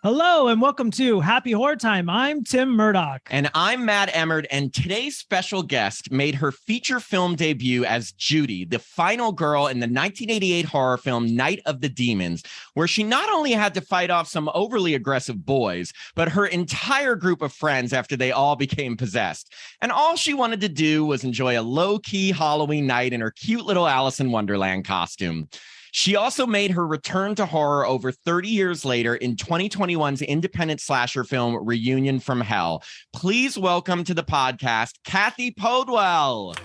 Hello and welcome to Happy Horror Time. I'm Tim Murdoch. And I'm Matt Emmerd, and today's special guest made her feature film debut as Judy, the final girl in the 1988 horror film Night of the Demons, where she not only had to fight off some overly aggressive boys, but her entire group of friends after they all became possessed. And all she wanted to do was enjoy a low-key Halloween night in her cute little Alice in Wonderland costume. She also made her return to horror over 30 years later in 2021's independent slasher film Reunion from Hell. Please welcome to the podcast, Cathy Podewell.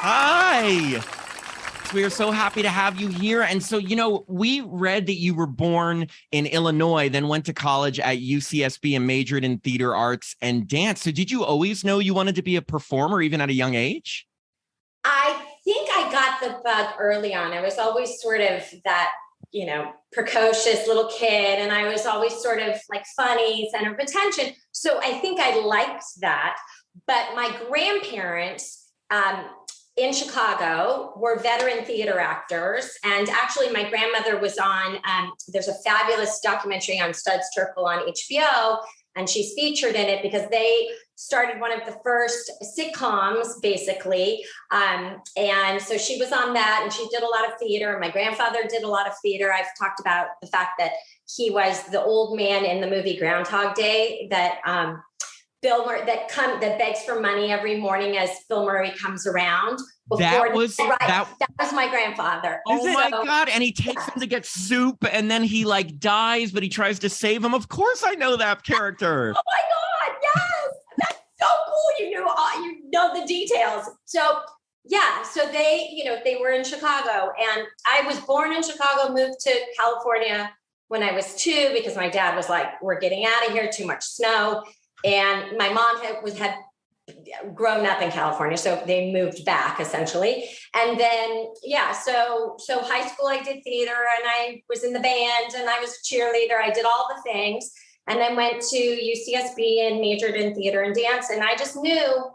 Hi. We are so happy to have you here. And so, we read that you were born in Illinois, then went to college at UCSB and majored in theater arts and dance. So did you always know you wanted to be a performer even at a young age? I think I got the bug early on. I was always sort of that, precocious little kid. And I was always sort of like funny, center of attention. So I think I liked that. But my grandparents in Chicago were veteran theater actors. And actually my grandmother was on, there's a fabulous documentary on Studs Terkel on HBO. And she's featured in it because they started one of the first sitcoms, basically. And so she was on that, and she did a lot of theater. My grandfather did a lot of theater. I've talked about the fact that he was the old man in the movie Groundhog Day that Bill Murray that begs for money every morning as Bill Murray comes around. That was my grandfather. Oh my God. And he takes him to get soup, and then he dies, but he tries to save him. Of course I know that character. Oh my God, yes. That's so cool. You know the details. So yeah, so they were in Chicago, and I was born in Chicago, moved to California when I was 2 because my dad was like, we're getting out of here, too much snow. And my mom had grown up in California, so they moved back essentially. And then, so high school, I did theater, and I was in the band, and I was a cheerleader. I did all the things, and then went to UCSB and majored in theater and dance. And I just knew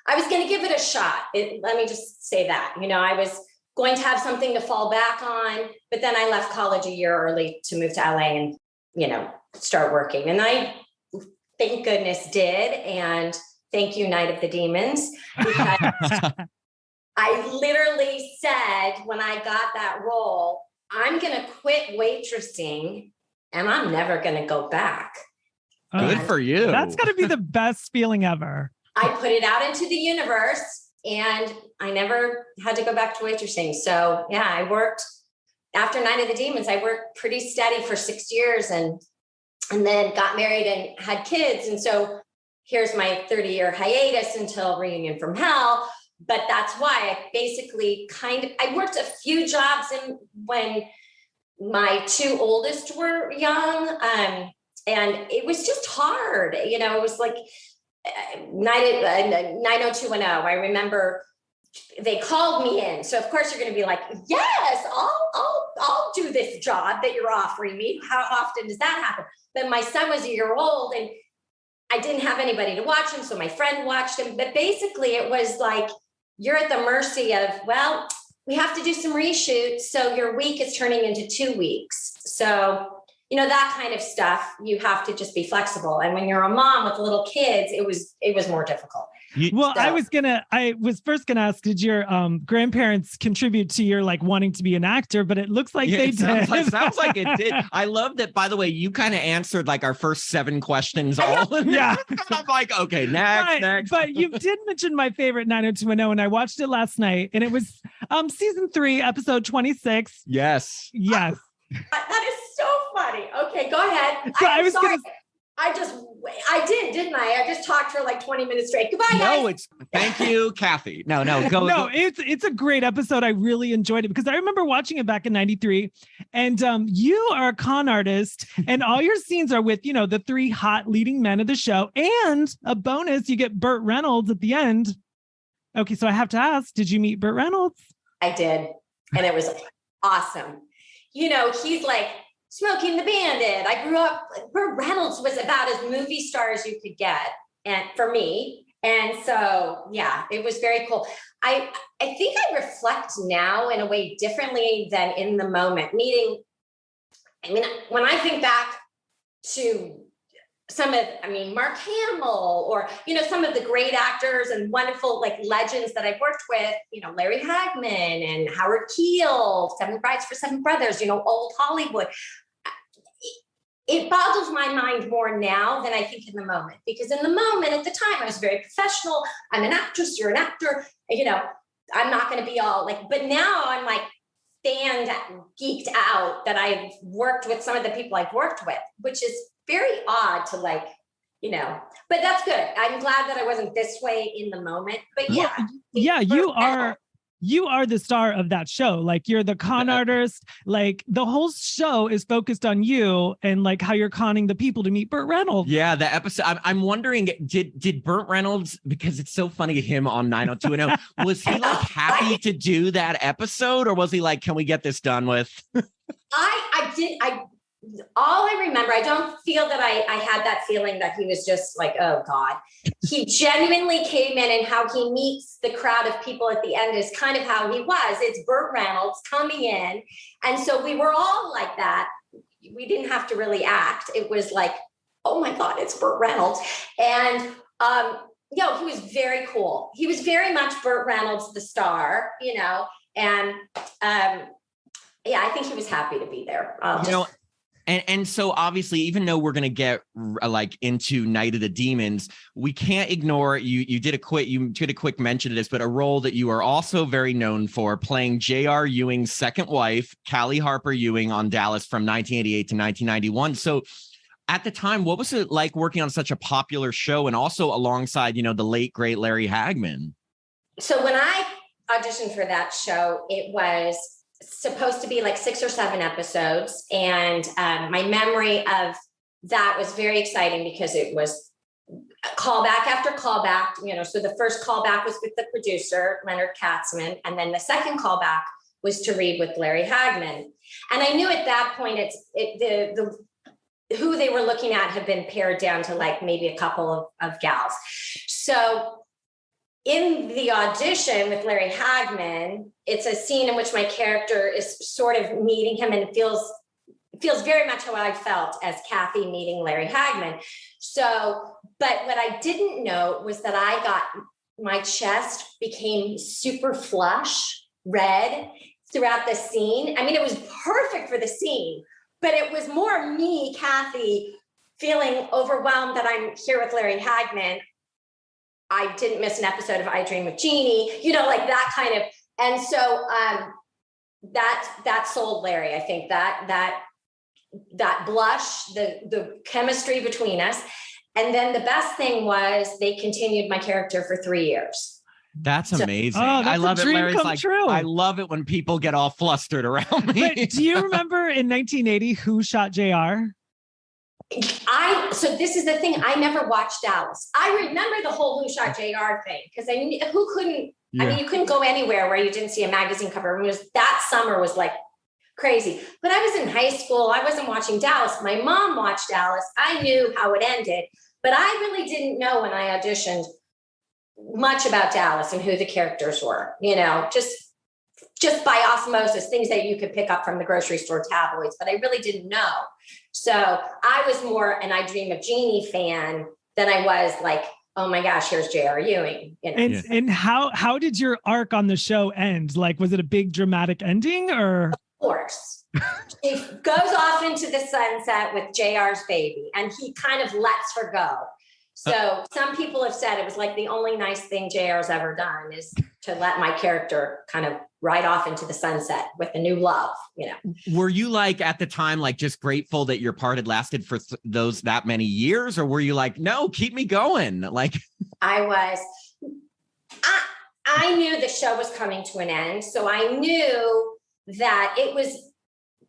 I was going to give it a shot. Let me just say that, I was going to have something to fall back on, but then I left college a year early to move to LA and, start working. And I, thank goodness, did. And thank you, Night of the Demons, because I literally said when I got that role, I'm going to quit waitressing and I'm never going to go back. Good for you. That's got to be the best feeling ever. I put it out into the universe, and I never had to go back to waitressing. So yeah, I worked after Night of the Demons. I worked pretty steady for 6 years, and then got married and had kids. And so here's my 30-year hiatus until Reunion from Hell. But that's why I basically I worked a few jobs when my 2 oldest were young. And it was just hard. It was like 90210. I remember they called me in. So of course you're going to be like, yes, I'll do this job that you're offering me. How often does that happen? But my son was a year old, and I didn't have anybody to watch him. So my friend watched him. But basically it was like, you're at the mercy of, well, we have to do some reshoots. So your week is turning into 2 weeks. So, that kind of stuff, you have to just be flexible. And when you're a mom with little kids, it was more difficult. I was first gonna ask, did your grandparents contribute to your wanting to be an actor? But it looks like they did. Sounds like it did. I love that. By the way, you kind of answered our first 7 questions. Yeah, I'm like, okay, next. But you did mention my favorite 90210, and I watched it last night, and it was season 3, episode 26. Yes. That is so funny. Okay, go ahead. So I'm sorry. I did, didn't I? I just talked for 20 minutes straight. Goodbye, guys. Thank you, Cathy. No, go. No, it's a great episode. I really enjoyed it because I remember watching it back in 93, and you are a con artist, and all your scenes are with, the 3 hot leading men of the show, and a bonus, you get Burt Reynolds at the end. Okay, so I have to ask, did you meet Burt Reynolds? I did, and it was awesome. He's like Smokey and the Bandit. I grew up, Burt Reynolds was about as movie star as you could get, and for me. And so, yeah, it was very cool. I think I reflect now in a way differently than in the moment. When I think back to Mark Hamill, or, some of the great actors and wonderful like legends that I've worked with, Larry Hagman and Howard Keel, Seven Brides for Seven Brothers, old Hollywood. It boggles my mind more now than I think in the moment, because in the moment, at the time, I was very professional. I'm an actress, you're an actor, I'm not going to be all like, but now I'm like geeked out that I've worked with some of the people I've worked with, which is very odd to but that's good. I'm glad that I wasn't this way in the moment, but you are the star of that show. Like, you're the con artist. Like, the whole show is focused on you and like how you're conning the people to meet Burt Reynolds. Yeah, the episode. I'm wondering, did Burt Reynolds, because it's so funny, him on 90210, was he like happy to do that episode, or was he like, can we get this done with? All I remember, I don't feel that I had that feeling that he was just like, oh God. He genuinely came in, and how he meets the crowd of people at the end is kind of how he was. It's Burt Reynolds coming in. And so we were all like that. We didn't have to really act. It was like, oh my God, it's Burt Reynolds. And he was very cool. He was very much Burt Reynolds, the star, and I think he was happy to be there. And so obviously, even though we're going to get like into Night of the Demons, we can't ignore you did a quick mention of this, but a role that you are also very known for, playing J.R. Ewing's second wife, Callie Harper Ewing, on Dallas from 1988 to 1991. So at the time, what was it like working on such a popular show, and also alongside, the late great Larry Hagman? So when I auditioned for that show, it was supposed to be like 6 or 7 episodes. And my memory of that was very exciting, because it was callback after callback, so the first callback was with the producer, Leonard Katzman. And then the second callback was to read with Larry Hagman. And I knew at that point, the who they were looking at had been pared down to like maybe a couple of gals. So in the audition with Larry Hagman, it's a scene in which my character is sort of meeting him, and it feels very much how I felt as Cathy meeting Larry Hagman. So, but what I didn't know was that my chest became super flush, red throughout the scene. I mean, it was perfect for the scene, but it was more me, Cathy, feeling overwhelmed that I'm here with Larry Hagman. I didn't miss an episode of I Dream of Jeannie, like that kind of. And so that sold Larry. I think that blush, the chemistry between us. And then the best thing was they continued my character for 3 years. That's amazing. I love it. Larry's like, true. I love it when people get all flustered around me. But do you remember in 1980 who shot JR? So this is the thing. I never watched Dallas. I remember the whole Who Shot JR thing, because who couldn't, you couldn't go anywhere where you didn't see a magazine cover. That summer was like crazy, but I was in high school. I wasn't watching Dallas. My mom watched Dallas. I knew how it ended, but I really didn't know when I auditioned much about Dallas and who the characters were, just by osmosis, things that you could pick up from the grocery store tabloids, but I really didn't know. So I was more an I Dream of Jeannie fan than I was like, oh my gosh, here's J.R. Ewing. And how did your arc on the show end? Like, was it a big dramatic ending, or? Of course. It goes off into the sunset with JR's baby, and he kind of lets her go. So some people have said it was like the only nice thing JR's ever done is to let my character kind of ride off into the sunset with a new love, Were you like at the time, like just grateful that your part had lasted for that many years? Or were you like, no, keep me going? Like I was, I knew the show was coming to an end. So I knew that it was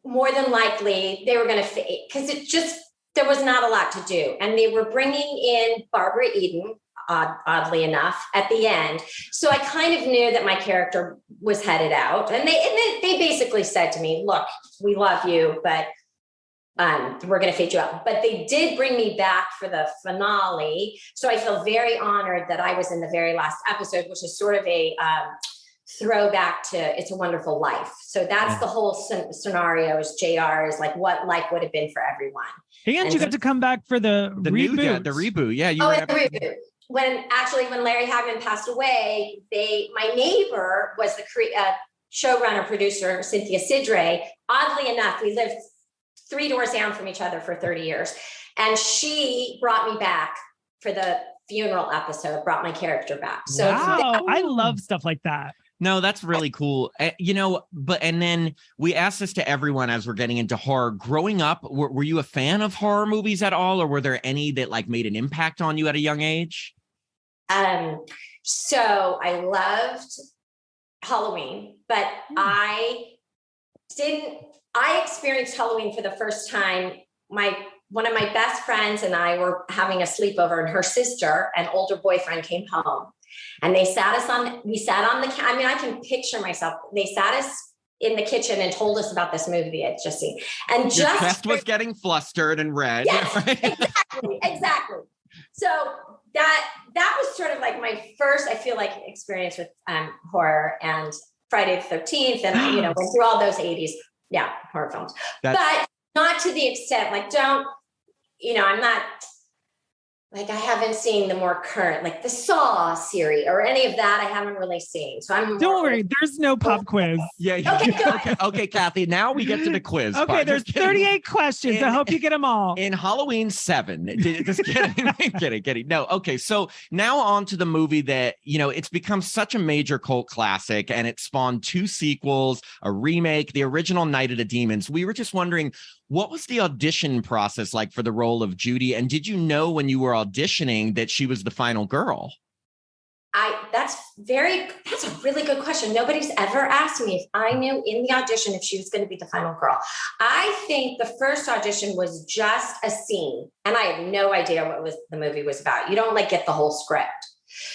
more than likely they were going to fade, because there was not a lot to do. And they were bringing in Barbara Eden, oddly enough, at the end. So I kind of knew that my character was headed out. And they basically said to me, look, we love you, but we're going to fade you out. But they did bring me back for the finale. So I feel very honored that I was in the very last episode, which is sort of a throwback to It's a Wonderful Life. So that's the whole scenario is JR is like what life would have been for everyone. And you got to come back for the reboot. The reboot. Yeah. The reboot. When Larry Hagman passed away, my neighbor was the showrunner, producer, Cynthia Sidre. Oddly enough, we lived 3 doors down from each other for 30 years. And she brought me back for the funeral episode, brought my character back. So wow, I love stuff like that. No, that's really cool. And then we asked this to everyone as we're getting into horror. Growing up, were you a fan of horror movies at all? Or were there any that like made an impact on you at a young age? So I loved Halloween, but I experienced Halloween for the first time. One of my best friends and I were having a sleepover, and her sister, an older boyfriend, came home, and we sat on the, I can picture myself. They sat us in the kitchen and told us about this movie I'd just seen. And your chest was getting flustered and red. Yes, exactly. So that was sort of like my first, I feel like, experience with horror, and Friday the 13th, and went through all those 80s, horror films. But not to the extent, I'm not, I haven't seen the more current, like the Saw series or any of that. I haven't really seen. So don't worry, there's no pop quiz. Okay, Cathy, now we get to the quiz. Okay, there's 38 questions. I hope you get them all. In Halloween 7, just kidding. No, okay, so now on to the movie that, it's become such a major cult classic, and it spawned 2 sequels, a remake, the original Night of the Demons. We were just wondering, what was the audition process like for the role of Judy? And did you know when you were auditioning that she was the final girl? That's a really good question. Nobody's ever asked me if I knew in the audition if she was going to be the final girl. I think the first audition was just a scene, and I had no idea what the movie was about. You don't get the whole script.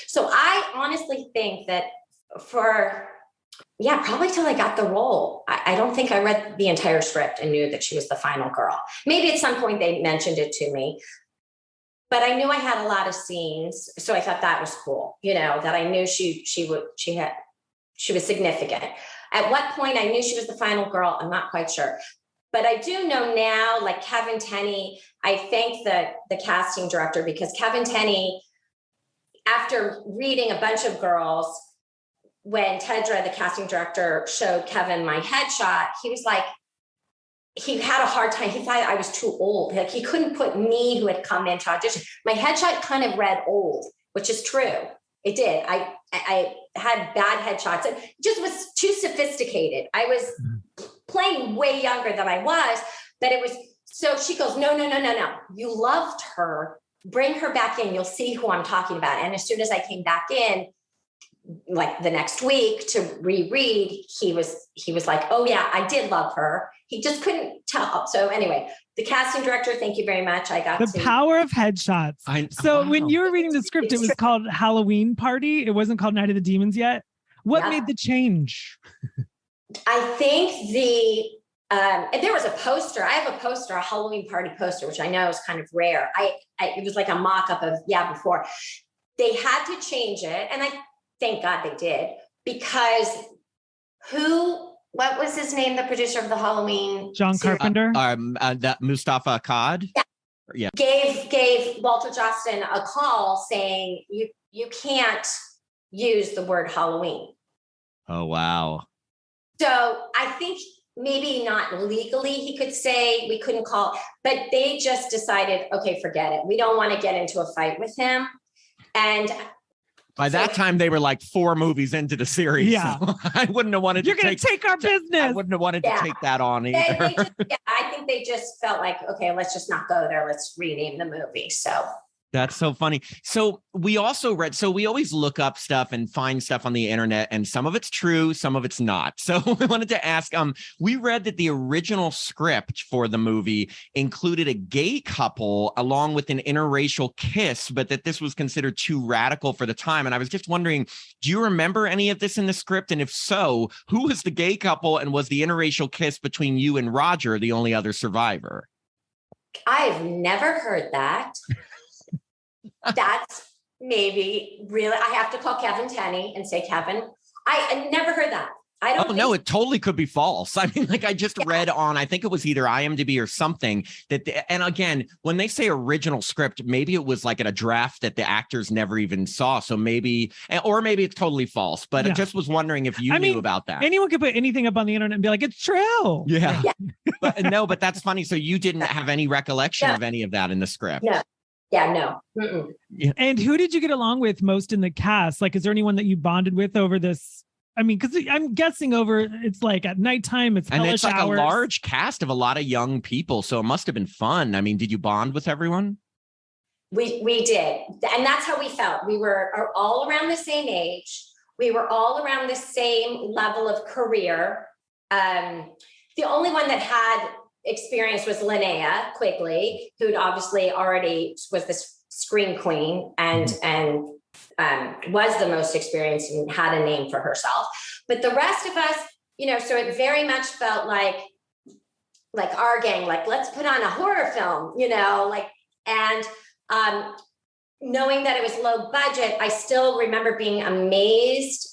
So I honestly think that probably till I got the role. I don't think I read the entire script and knew that she was the final girl. Maybe at some point they mentioned it to me, but I knew I had a lot of scenes. So I thought that was cool, that I knew she was significant. At what point I knew she was the final girl, I'm not quite sure. But I do know now, like Kevin Tenney, I thank the casting director, because Kevin Tenney, after reading a bunch of girls, when Tedra, the casting director, showed Kevin my headshot, he was like, he had a hard time. He thought I was too old. Like, he couldn't put me, who had come into audition. My headshot kind of read old, which is true. It did. I had bad headshots. It just was too sophisticated. I was playing way younger than I was, but it was, so she goes, no. You loved her. Bring her back in. You'll see who I'm talking about. And as soon as I came back in, like the next week to reread, he was like, oh yeah, I did love her. He just couldn't tell. So anyway, the casting director, thank you very much. I got the power of headshots. When you were reading the script, it was called Halloween Party. It wasn't called Night of the Demons yet. What made the change? I think there was a poster. I have a poster, a Halloween Party poster, which I know is kind of rare. It was like a mock-up of before. They had to change it, and I thank God they did, because what was his name? The producer of the Halloween John series? Carpenter. That Mustafa Akkad. Yeah. Gave Walter Jostin a call saying you can't use the word Halloween. Oh wow. So I think maybe not legally he could say we couldn't call, but they just decided, okay, forget it. We don't want to get into a fight with him. And by that time, they were like 4 movies into the series. Yeah. So I wouldn't have wanted You're going to take our business. I wouldn't have wanted to take that on either. I think they just felt like, okay, let's just not go there. Let's rename the movie. So that's so funny. So we also read, so we always look up stuff and find stuff on the internet, and some of it's true, some of it's not. So we wanted to ask, we read that the original script for the movie included a gay couple along with an interracial kiss, but that this was considered too radical for the time. And I was just wondering, do you remember any of this in the script? And if so, who was the gay couple, and was the interracial kiss between you and Roger the only other survivor? I've never heard that. That's maybe really, I have to call Kevin Tenney and say, Kevin, I never heard that. I don't no, it totally could be false. I mean, like I just read on, I think it was either IMDb or something and again, when they say original script, maybe it was like at a draft that the actors never even saw. So maybe, or maybe it's totally false, but I just was wondering if you knew about that. Anyone could put anything up on the internet and be like, it's true. Yeah. But that's funny. So you didn't have any recollection of any of that in the script? No. Yeah, no. Mm-mm. And who did you get along with most in the cast? Like, is there anyone that you bonded with over this? I mean, because I'm guessing it's like at nighttime, it's and it's like hours. a large cast of a lot of young people, so it must have been fun. I mean, did you bond with everyone? We did, and that's how we felt. We were all around the same age. We were all around the same level of career. The only one that had experience was Linnea Quigley, who'd obviously already was this screen queen and was the most experienced and had a name for herself. But the rest of us, so it very much felt like our gang, like, let's put on a horror film, and knowing that it was low budget, I still remember being amazed.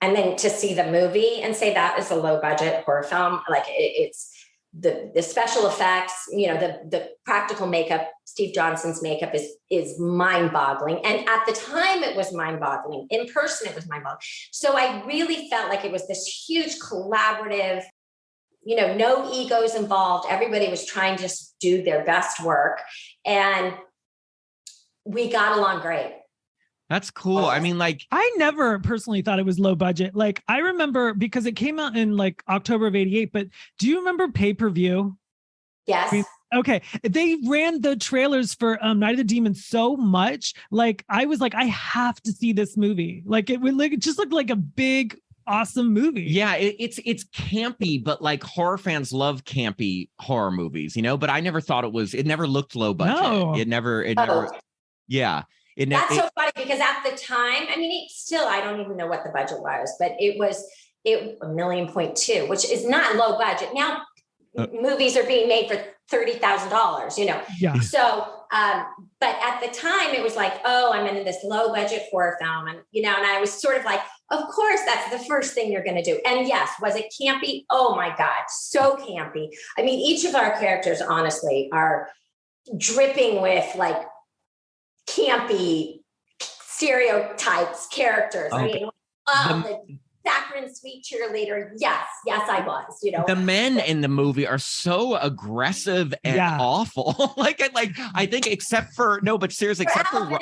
And then to see the movie and say that is a low budget horror film, like it's the special effects, the practical makeup, Steve Johnson's makeup is mind-boggling. And at the time it was mind-boggling. In person, it was mind-boggling. So I really felt like it was this huge collaborative, no egos involved. Everybody was trying to just do their best work. And we got along great. That's cool. I mean, like, I never personally thought it was low budget. Like, I remember because it came out in like October of '88, but do you remember pay-per-view? Yes. Okay. They ran the trailers for Night of the Demons so much. Like, I was like, I have to see this movie. Like, it just looked like a big, awesome movie. Yeah, it's campy, but like horror fans love campy horror movies, but I never thought it never looked low budget. No. It never, yeah. That's so funny because at the time, I mean, I don't even know what the budget was, but it was $1.2 million, which is not low budget. Now movies are being made for $30,000, Yeah. So, but at the time it was like, oh, I'm in this low budget horror film. And, and I was sort of like, of course, that's the first thing you're going to do. And yes, was it campy? Oh my God. So campy. I mean, each of our characters, honestly, are dripping with like campy stereotypes, characters. Okay. I mean, the saccharine sweet cheerleader. Yes, I was. The men in the movie are so aggressive and awful. like I think, except for seriously, except for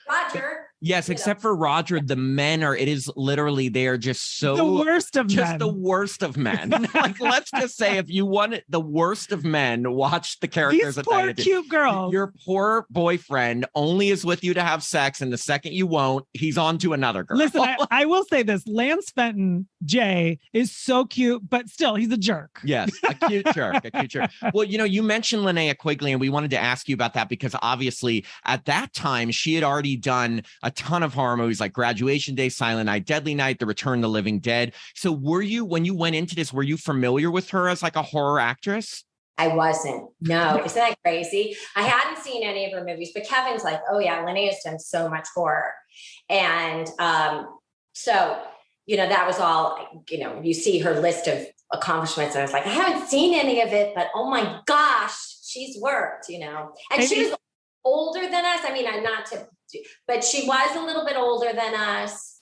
Roger. Yes, except for Roger, the men it is literally, they are just so the worst of just men. the worst of men. Like, let's just say, if you want the worst of men, watch the characters. These poor cute girls. Your poor boyfriend only is with you to have sex, and the second you won't, he's on to another girl. Listen, I will say this: Lance Fenton, Jay, is so cute, but still, he's a jerk. Yes, a cute jerk. Well, you mentioned Linnea Quigley, and we wanted to ask you about that because obviously at that time she had already done a ton of horror movies like Graduation Day, Silent Night, Deadly Night, The Return of the Living Dead. So when you went into this, were you familiar with her as like a horror actress? I wasn't. No, isn't that crazy? I hadn't seen any of her movies, but Kevin's like, oh yeah, Linnea's done so much horror. And so, that was all, you see her list of accomplishments. And I was like, I haven't seen any of it, but oh my gosh, she's worked, and she was older than us. I mean, but she was a little bit older than us.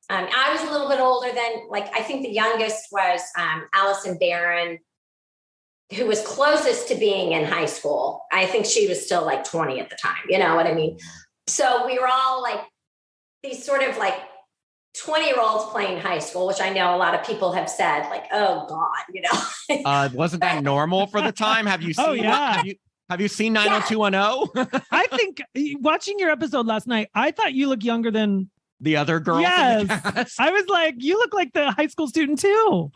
I was a little bit older than, I think the youngest was Allison Barron, who was closest to being in high school. I think she was still like 20 at the time. You know what I mean? So we were all like these sort of like 20-year-olds playing high school, which I know a lot of people have said, like, oh God, wasn't that normal for the time? Have you seen? Oh yeah. Have you seen 90210? I think watching your episode last night, I thought you looked younger than the other girls. Yes. In the cast. I was like, you look like the high school student too.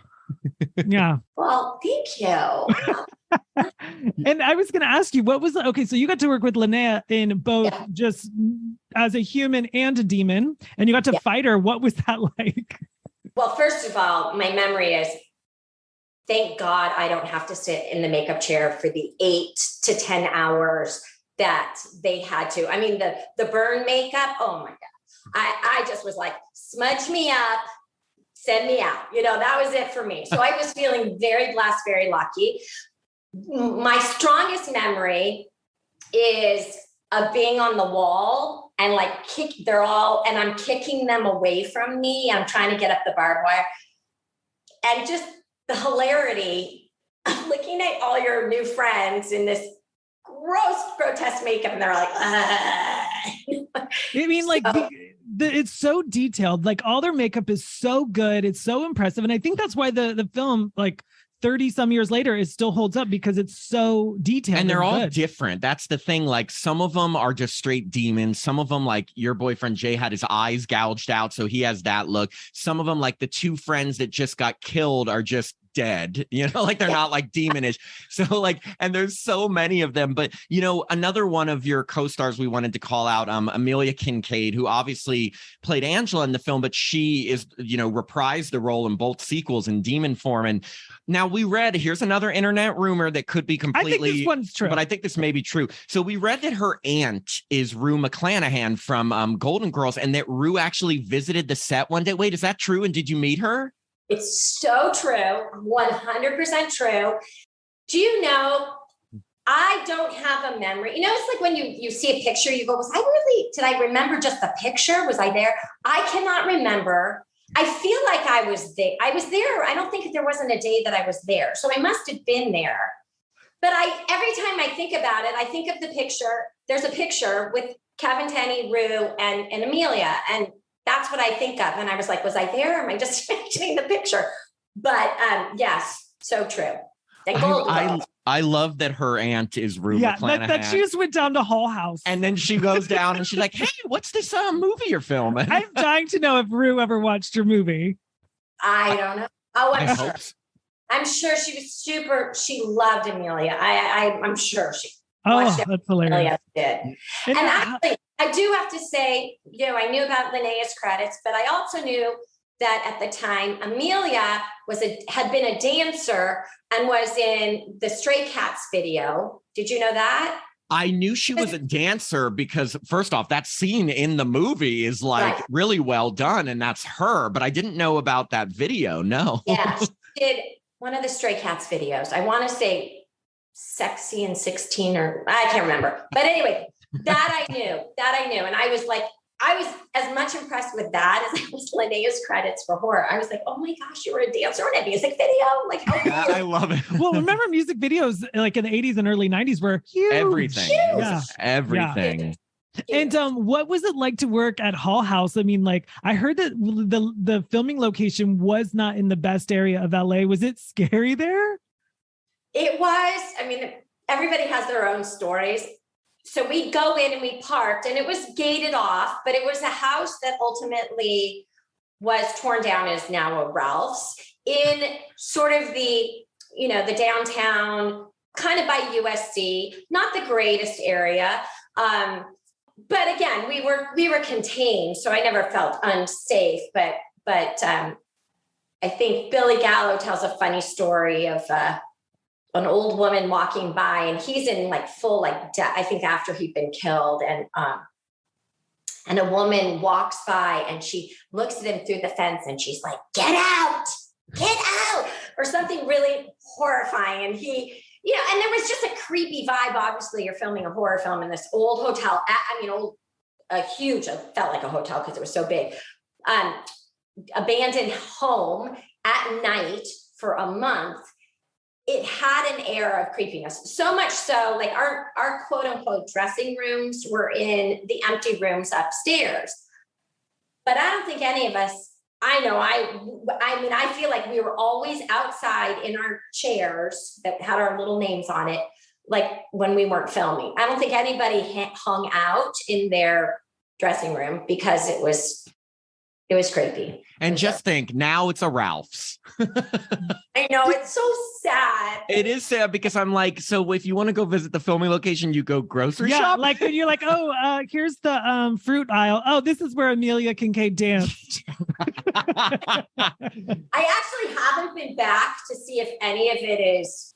Yeah. Well, thank you. And I was going to ask you, so you got to work with Linnea in both just as a human and a demon, and you got to fight her. What was that like? Well, first of all, my memory is, thank God I don't have to sit in the makeup chair for the 8 to 10 hours that they had to. I mean, the burn makeup, oh my God. I just was like, smudge me up, send me out. That was it for me. So I was feeling very blessed, very lucky. My strongest memory is of being on the wall and like and I'm kicking them away from me. I'm trying to get up the barbed wire. And just the hilarity of looking at all your new friends in this gross, grotesque makeup. And they're like, I mean, like, it's so detailed. Like, all their makeup is so good. It's so impressive. And I think that's why the film, like, 30 some years later, it still holds up because it's so detailed. And they're all good. different. That's the thing. Like, some of them are just straight demons. Some of them, like your boyfriend Jay, had his eyes gouged out, so he has that look. Some of them, like the two friends that just got killed, are just dead, like they're not like demonish. So like, and there's so many of them. But another one of your co-stars we wanted to call out, Amelia Kincaid, who obviously played Angela in the film, but she is reprised the role in both sequels in demon form. And now we read, here's another internet rumor that could be completely, I think this one's true, but I think this may be true. So we read that her aunt is Rue McClanahan from Golden Girls, and that Rue actually visited the set one day. Wait, is that true? And did you meet her? It's so true. 100% true. Do you know, I don't have a memory. It's like when you see a picture, you go, did I remember just the picture? Was I there? I cannot remember. I feel like I was there. I don't think there wasn't a day that I was there. So I must have been there. But every time I think about it, I think of the picture. There's a picture with Kevin, Tenny, Rue, and Amelia. And that's what I think of. And I was like, was I there? Or am I just imagining the picture? But yes, so true. I love that her aunt is Rue McClanahan. That she just went down to Hull House. And then she goes down and she's like, hey, what's this movie you're filming? I'm dying to know if Rue ever watched your movie. I don't know. Oh, I'm sure. I'm sure she was she loved Amelia. I'm sure she watched it. That's hilarious. Amelia did. And actually, I do have to say, I knew about Linnea's credits, but I also knew that at the time, Amelia had been a dancer and was in the Stray Cats video. Did you know that? I knew she was a dancer because, first off, that scene in the movie is like really well done, and that's her. But I didn't know about that video. No. Yeah, she did one of the Stray Cats videos. I want to say Sexy and 16, or I can't remember. But anyway, that I knew. And I was as much impressed with that as I was Linnea's credits for horror. I was like, oh my gosh, you were a dancer in a music video. Like, I love it. Well, remember music videos like in the 80s and early 90s were huge. Everything. Yeah. Everything. Yeah. And what was it like to work at Hull House? I mean, like, I heard that the filming location was not in the best area of LA. Was it scary there? It was. I mean, everybody has their own stories. So we'd go in and we parked, and it was gated off, but it was a house that ultimately was torn down, is now a Ralph's, in sort of the downtown, kind of by USC, not the greatest area. But again, we were contained, so I never felt unsafe. But I think Billy Gallo tells a funny story of an old woman walking by, and he's in like full I think after he'd been killed, and a woman walks by and she looks at him through the fence and she's like, get out, or something really horrifying. And he, and there was just a creepy vibe. Obviously, you're filming a horror film in this old hotel. Huge, it felt like a hotel because it was so big. Abandoned home at night for a month. It had an air of creepiness, so much so, like our quote unquote dressing rooms were in the empty rooms upstairs. But I don't think any of us, I feel like we were always outside in our chairs that had our little names on it, like when we weren't filming. I don't think anybody hung out in their dressing room because it was creepy. And just think, now it's a Ralph's. I know, it's so sad. It is sad because I'm like, so if you want to go visit the filming location, you go grocery shop? Like when you're like, here's the fruit aisle. Oh, this is where Amelia Kincaid danced. I actually haven't been back to see if any of it is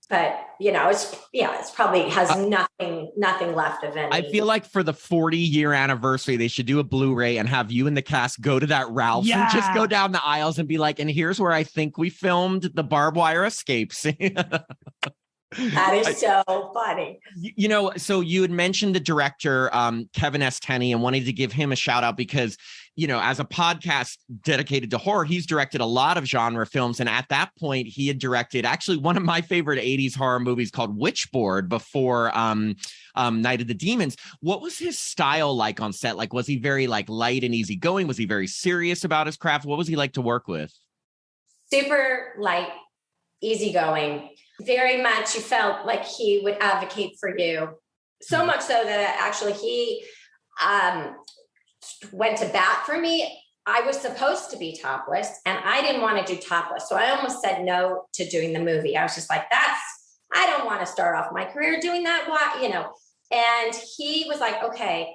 but it's probably has nothing left of any. I feel like for the 40-year anniversary, they should do a Blu-ray and have you and the cast go to that Ralph's and just go down the aisles and be like, and here's where I think we filmed the barbed wire escapes. That is so funny. So you had mentioned the director, Kevin S. Tenney, and wanted to give him a shout out because, as a podcast dedicated to horror, he's directed a lot of genre films. And at that point, he had directed actually one of my favorite 80s horror movies called Witchboard before Night of the Demons. What was his style like on set? Like, was he very light and easygoing? Was he very serious about his craft? What was he like to work with? Super light, easygoing. Very much you felt like he would advocate for you. So much so that actually he went to bat for me. I was supposed to be topless and I didn't want to do topless. So I almost said no to doing the movie. I was just like, I don't want to start off my career doing that. Why, and he was like, okay,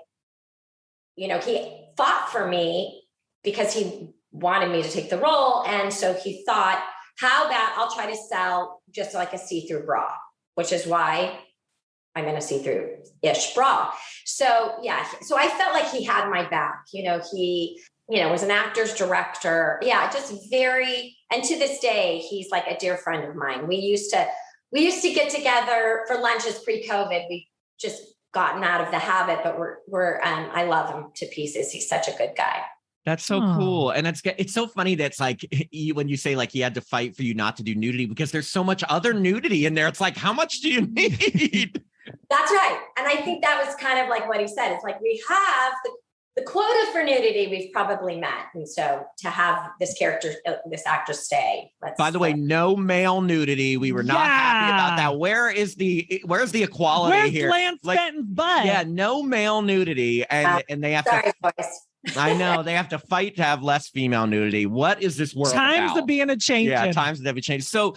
he fought for me because he wanted me to take the role. And so he thought, how about I'll try to sell just like a see-through bra, which is why I'm in a see-through-ish bra. So yeah, so I felt like he had my back. He, was an actor's director. Yeah, just and to this day, he's like a dear friend of mine. We used to get together for lunches pre-COVID. We just gotten out of the habit, but I love him to pieces. He's such a good guy. That's so cool. And it's so funny that's like when you say like he had to fight for you not to do nudity because there's so much other nudity in there. It's like, how much do you need? That's right. And I think that was kind of like what he said. It's like we have the quota for nudity we've probably met. And so to have this actor stay. By the way, no male nudity. We were not happy about that. Where's the equality here? Lance Fenton's butt? Yeah, no male nudity. And they have boys. I know they have to fight to have less female nudity. What is this world Times about? are being a change. Yeah, times have changed. So,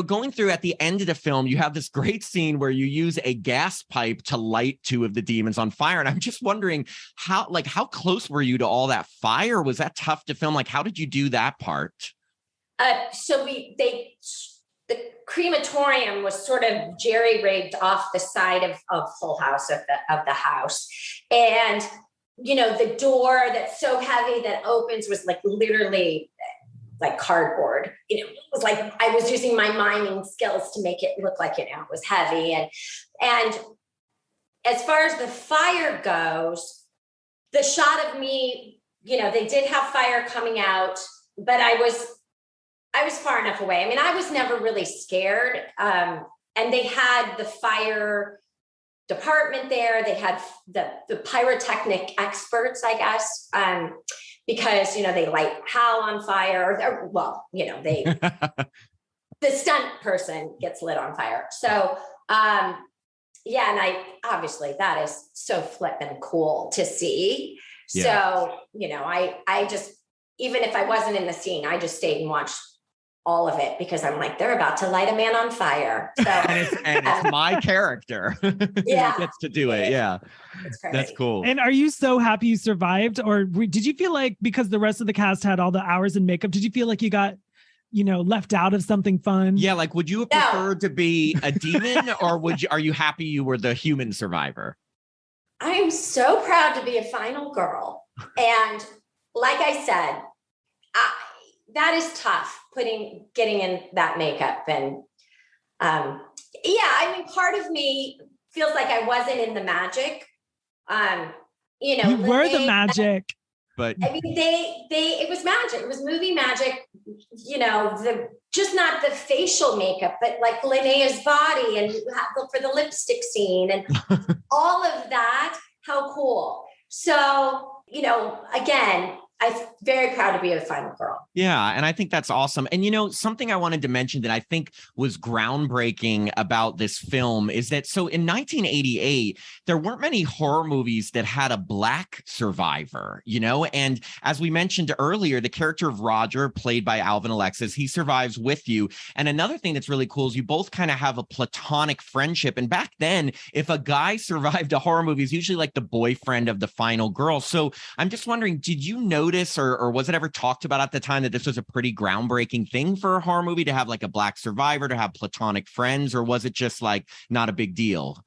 going through at the end of the film, you have this great scene where you use a gas pipe to light two of the demons on fire. And I'm just wondering how close were you to all that fire? Was that tough to film? Like, how did you do that part? The crematorium was sort of jerry-rigged off the side of Full House of the house. And the door that's so heavy that opens was like literally like cardboard. It was like I was using my miming skills to make it look like it was heavy. And as far as the fire goes, the shot of me, they did have fire coming out, but I was far enough away. I mean, I was never really scared. And they had the fire department there. They had the pyrotechnic experts, I guess, because, they light Hal on fire. The stunt person gets lit on fire. So, and obviously that is so flippin' cool to see. Yeah. So, I just, even if I wasn't in the scene, I just stayed and watched all of it because I'm like, they're about to light a man on fire. So and it's my character who gets to do it. Yeah. That's cool. And are you so happy you survived? Or did you feel like because the rest of the cast had all the hours in makeup, did you feel like you got, left out of something fun? Yeah. Like, would you have preferred to be a demon or are you happy you were the human survivor? I am so proud to be a final girl. And like I said, that is tough getting in that makeup. And part of me feels like I wasn't in the magic. You were the magic. But I mean, it was magic. It was movie magic, just not the facial makeup, but like Linnea's body and for the lipstick scene and all of that. How cool. So, again, I'm very proud to be a final girl. Yeah. And I think that's awesome. And, something I wanted to mention that I think was groundbreaking about this film is that, so in 1988, there weren't many horror movies that had a Black survivor, and as we mentioned earlier, the character of Roger, played by Alvin Alexis, he survives with you. And another thing that's really cool is you both kind of have a platonic friendship. And back then, if a guy survived a horror movie, it's usually like the boyfriend of the final girl. So I'm just wondering, did you know notice or was it ever talked about at the time that this was a pretty groundbreaking thing for a horror movie to have like a Black survivor, to have platonic friends, or was it just like not a big deal?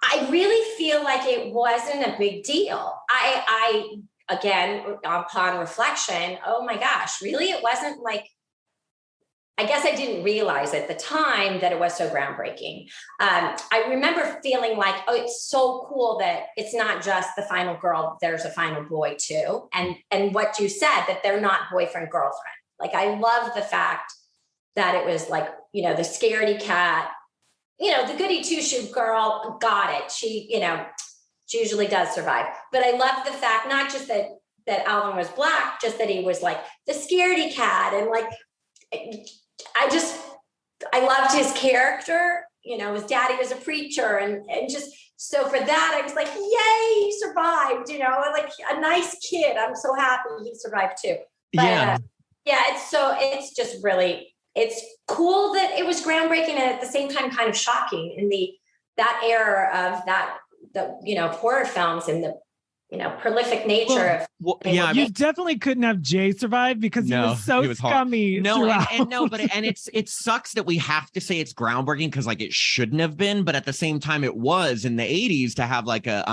I really feel like it wasn't a big deal. I again, upon reflection, oh my gosh, really? It wasn't like, I guess I didn't realize at the time that it was so groundbreaking. I remember feeling like, oh, it's so cool that it's not just the final girl, there's a final boy too. And what you said, that they're not boyfriend, girlfriend. Like, I love the fact that it was like, the scaredy cat, the goody two-shoe girl got it. She usually does survive. But I love the fact, not just that Alvin was Black, just that he was like the scaredy cat. And like, I loved his character. His daddy was a preacher. And just, so for that, I was like, yay, he survived, like a nice kid. I'm so happy he survived too. But it's just really, it's cool that it was groundbreaking and at the same time kind of shocking in that era of the horror films and the prolific nature of. You definitely couldn't have Jay survive because he was so scummy. No, and it sucks that we have to say it's groundbreaking because like it shouldn't have been, but at the same time it was in the 80s to have like a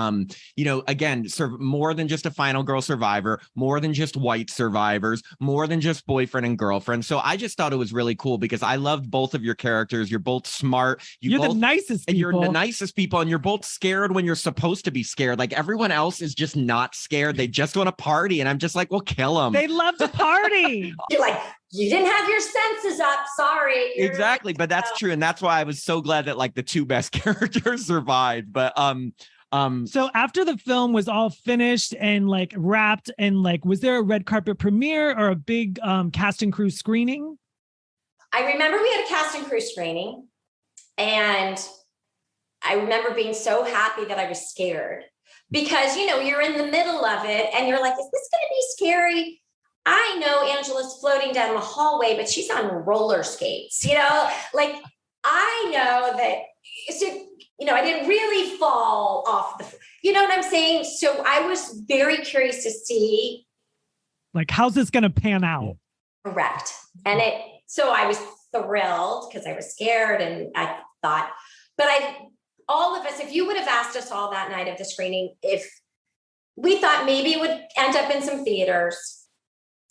again, more than just a final girl survivor, more than just white survivors, more than just boyfriend and girlfriend. So I just thought it was really cool because I loved both of your characters. You're both smart. You're the nicest people. And you're the nicest people, and you're both scared when you're supposed to be scared. Like everyone else is just not scared. They just want to party. And I'm just like, well, kill them. They love to party. You're like, you didn't have your senses up. Sorry. Exactly. But that's true. And that's why I was so glad that like the two best characters survived. But so after the film was all finished and like wrapped, and like, was there a red carpet premiere or a big cast and crew screening? I remember we had a cast and crew screening, and I remember being so happy that I was scared. Because, you're in the middle of it and you're like, is this going to be scary? I know Angela's floating down the hallway, but she's on roller skates, like I know that, so, I didn't really fall off you know what I'm saying? So I was very curious to see. Like, how's this going to pan out? Correct. And so I was thrilled because I was scared and I thought, but all of us, if you would have asked us all that night of the screening, if we thought maybe it would end up in some theaters,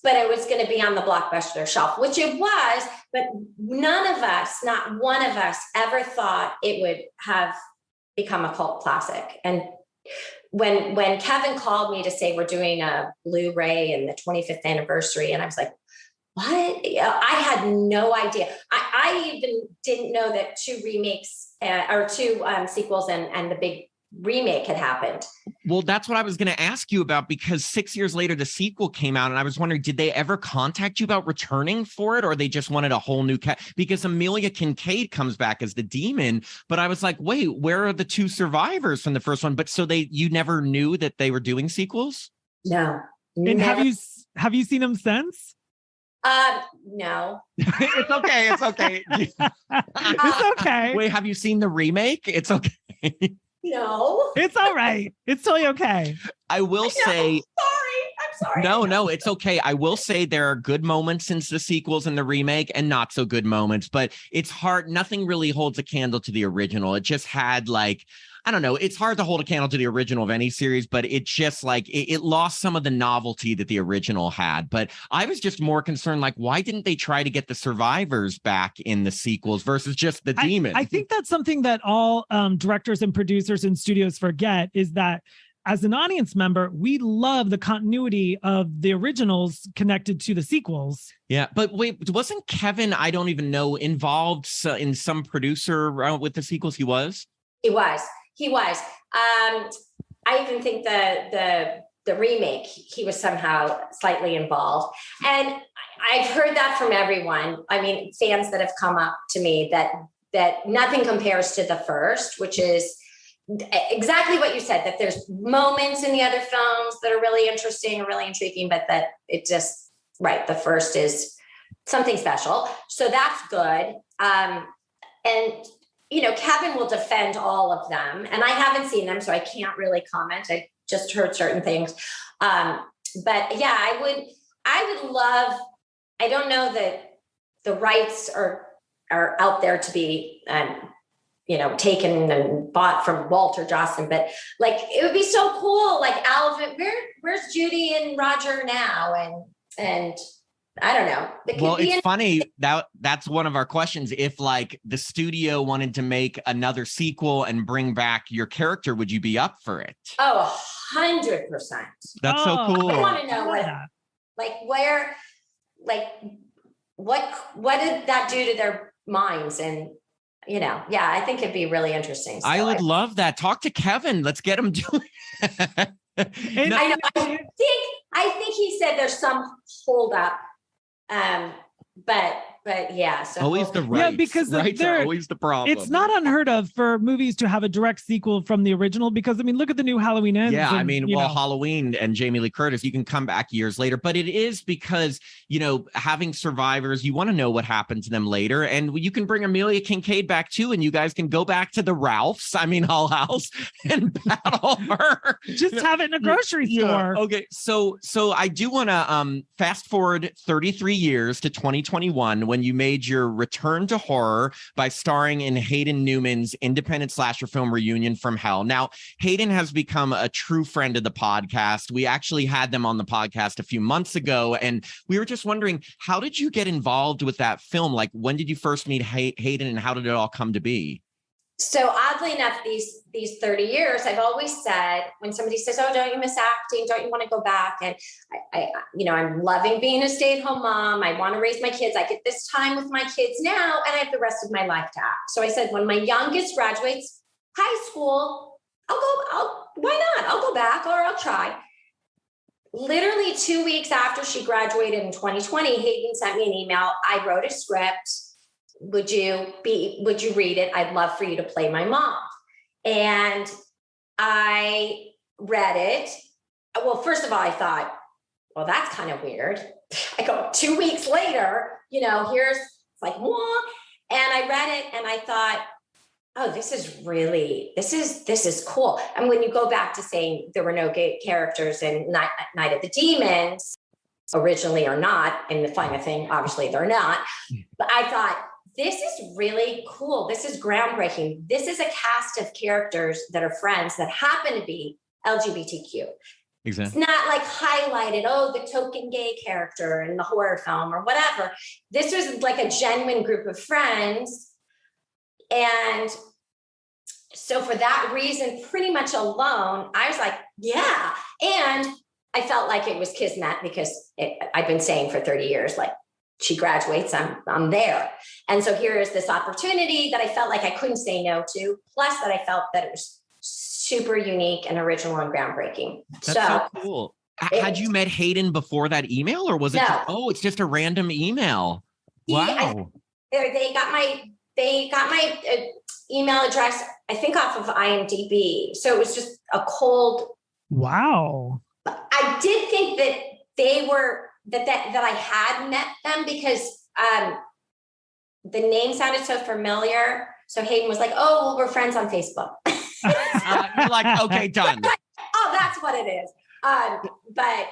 but it was going to be on the Blockbuster shelf, which it was, but none of us, not one of us ever thought it would have become a cult classic. And when Kevin called me to say we're doing a Blu-ray and the 25th anniversary, and I was like, what? I had no idea. I even didn't know that two remakes or two sequels and the big remake had happened. Well, that's what I was going to ask you about, because 6 years later, the sequel came out, and I was wondering, did they ever contact you about returning for it, or they just wanted a whole new because Amelia Kincaid comes back as the demon, but I was like, wait, where are the two survivors from the first one? But so you never knew that they were doing sequels? No. And never. have you seen them since? No. It's okay. It's okay. It's okay. Wait, have you seen the remake? It's okay. No. It's all right. It's totally okay. I will say. I'm sorry. No, it's okay. I will say there are good moments since the sequels and the remake, and not so good moments, but it's hard. Nothing really holds a candle to the original. It just had like, I don't know. It's hard to hold a candle to the original of any series, but it just like it lost some of the novelty that the original had. But I was just more concerned, like, why didn't they try to get the survivors back in the sequels versus just the demon? I think that's something that all directors and producers and studios forget, is that as an audience member, we love the continuity of the originals connected to the sequels. Yeah, but wait, wasn't Kevin, I don't even know, involved in some producer with the sequels? He was? He was. I even think the remake, he was somehow slightly involved. And I've heard that from everyone. I mean, fans that have come up to me that nothing compares to the first, which is exactly what you said, that there's moments in the other films that are really interesting or really intriguing, but that it just, right, the first is something special. So that's good. And Kevin will defend all of them, and I haven't seen them, so I can't really comment. I just heard certain things. but yeah, I would love, I don't know that the rights are out there to be, taken and bought from Walter Johnson, but like, it would be so cool. Like Alvin, where's Judy and Roger now? And I don't know. Well, it's funny that's one of our questions. If like the studio wanted to make another sequel and bring back your character, would you be up for it? Oh, 100%. That's so cool. I want to know what did that do to their minds? And I think it'd be really interesting. So I would love that. Talk to Kevin. Let's get him doing it. I know. I think he said there's some hold up. But yeah, so always the rights. Yeah, because rights are always the problem. It's not unheard of for movies to have a direct sequel from the original, because I mean, look at the new Halloween Ends. Yeah, I mean, Halloween and Jamie Lee Curtis, you can come back years later, but it is because, having survivors, you want to know what happened to them later. And you can bring Amelia Kincaid back too, and you guys can go back to the Ralphs, Hull House, and battle her. Just have it in a grocery store. Okay, so I do want to fast forward 33 years to 2021 when you made your return to horror by starring in Hayden Newman's independent slasher film Reunion from Hell. Now, Hayden has become a true friend of the podcast. We actually had them on the podcast a few months ago, and we were just wondering, how did you get involved with that film? Like, when did you first meet Hayden, and how did it all come to be? So oddly enough, these 30 years, I've always said, when somebody says, "Oh, don't you miss acting? Don't you want to go back?" And I'm loving being a stay-at-home mom. I want to raise my kids. I get this time with my kids now, and I have the rest of my life to act. So I said, when my youngest graduates high school, why not? I'll go back, or I'll try. Literally 2 weeks after she graduated in 2020, Hayden sent me an email. I wrote a script. Would you read it? I'd love for you to play my mom. And I read it. Well, first of all, I thought, well, that's kind of weird. I go 2 weeks later, it's like, wah. And I read it and I thought, oh, this is cool. And when you go back to saying there were no gay characters in Night of the Demons, originally or not, in the final thing, obviously they're not. But I thought, this is really cool. This is groundbreaking. This is a cast of characters that are friends that happen to be LGBTQ. Exactly. It's not like highlighted, the token gay character in the horror film or whatever. This was like a genuine group of friends. And so for that reason, pretty much alone, I was like, yeah. And I felt like it was kismet because I've been saying for 30 years, like, she graduates, I'm there. And so here is this opportunity that I felt like I couldn't say no to, plus that I felt that it was super unique and original and groundbreaking. That's so cool. Had you met Hayden before that email, or was it? No. It's just a random email. Wow. They got my email address, I think, off of IMDb. So it was just a cold. Wow. I did think that they were, that I had met them because the name sounded so familiar. So Hayden was like, "Oh, well, we're friends on Facebook." You're like, okay, done. Oh, that's what it is. But